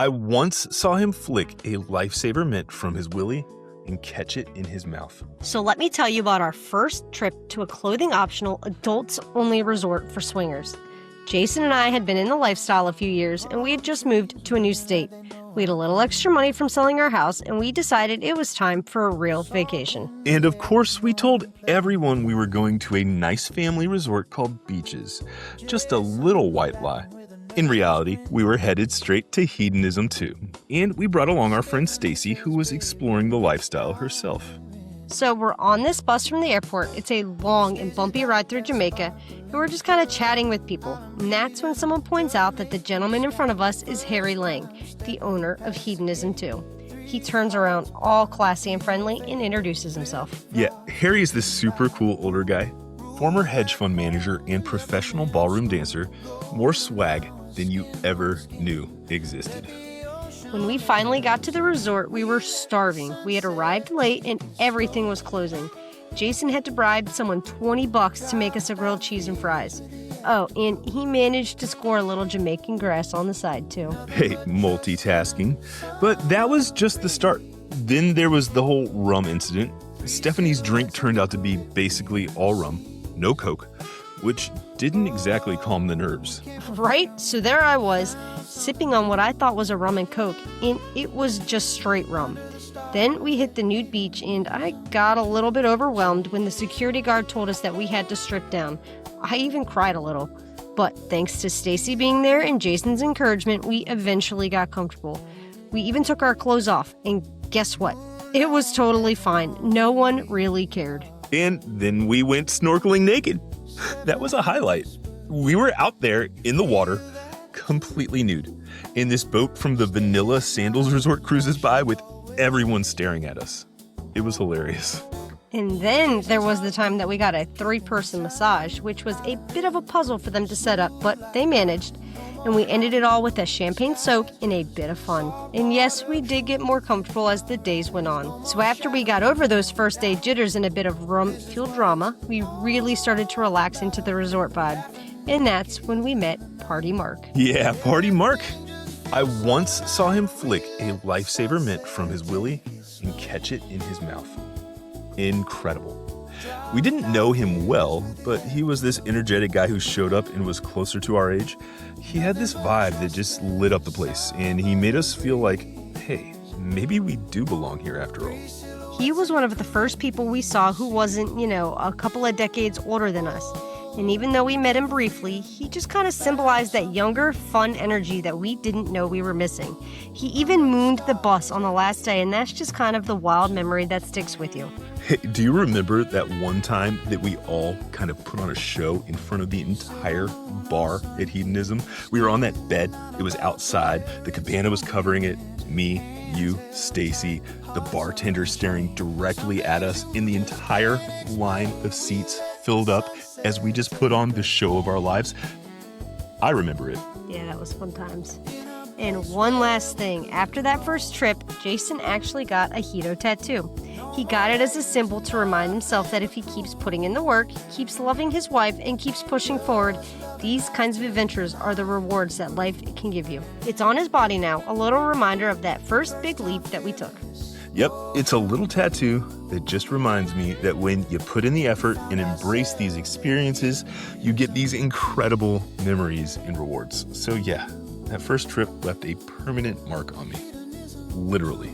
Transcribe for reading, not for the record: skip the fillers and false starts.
I once saw him flick a lifesaver mint from his willy and catch it in his mouth. So let me tell you about our first trip to a clothing-optional, adults-only resort for swingers. Jason and I had been in the lifestyle a few years, and we had just moved to a new state. We had a little extra money from selling our house, and we decided it was time for a real vacation. And of course, we told everyone we were going to a nice family resort called Beaches. Just a little white lie. In reality, we were headed straight to Hedonism II, and we brought along our friend Stacy, who was exploring the lifestyle herself. So we're on this bus from the airport. It's a long and bumpy ride through Jamaica, and we're just kind of chatting with people. And that's when someone points out that the gentleman in front of us is Harry Lang, the owner of Hedonism II. He turns around all classy and friendly and introduces himself. Yeah, Harry is this super cool older guy, former hedge fund manager and professional ballroom dancer, more swag than you ever knew existed. When we finally got to the resort, we were starving. We had arrived late and everything was closing. Jason had to bribe someone $20 to make us a grilled cheese and fries. Oh, and he managed to score a little Jamaican grass on the side, too. Hey, multitasking. But that was just the start. Then there was the whole rum incident. Stephanie's drink turned out to be basically all rum, no Coke, which didn't exactly calm the nerves. Right? So there I was, sipping on what I thought was a rum and Coke, and it was just straight rum. Then we hit the nude beach, and I got a little bit overwhelmed when the security guard told us that we had to strip down. I even cried a little. But thanks to Stacy being there and Jason's encouragement, we eventually got comfortable. We even took our clothes off, and guess what? It was totally fine. No one really cared. And then we went snorkeling naked. That was a highlight. We were out there in the water, completely nude, and this boat from the Vanilla Sandals Resort cruises by with everyone staring at us. It was hilarious. And then there was the time that we got a 3-person massage, which was a bit of a puzzle for them to set up, but they managed. And we ended it all with a champagne soak and a bit of fun. And yes, we did get more comfortable as the days went on. So after we got over those first day jitters and a bit of rum-fueled drama, we really started to relax into the resort vibe. And that's when we met Party Mark. Yeah, Party Mark. I once saw him flick a lifesaver mint from his willy and catch it in his mouth. Incredible. We didn't know him well, but he was this energetic guy who showed up and was closer to our age. He had this vibe that just lit up the place, and he made us feel like, hey, maybe we do belong here after all. He was one of the first people we saw who wasn't, a couple of decades older than us. And even though we met him briefly, he just kind of symbolized that younger, fun energy that we didn't know we were missing. He even mooned the bus on the last day, and that's just kind of the wild memory that sticks with you. Hey, do you remember that one time that we all kind of put on a show in front of the entire bar at Hedonism? We were on that bed. It was outside. The cabana was covering it. Me, you, Stacy, the bartender staring directly at us, in the entire line of seats filled up as we just put on the show of our lives. I remember it. Yeah, that was fun times. And one last thing. After that first trip, Jason actually got a Hedo tattoo. He got it as a symbol to remind himself that if he keeps putting in the work, keeps loving his wife, and keeps pushing forward, these kinds of adventures are the rewards that life can give you. It's on his body now, a little reminder of that first big leap that we took. Yep, it's a little tattoo that just reminds me that when you put in the effort and embrace these experiences, you get these incredible memories and rewards. So yeah, that first trip left a permanent mark on me. Literally.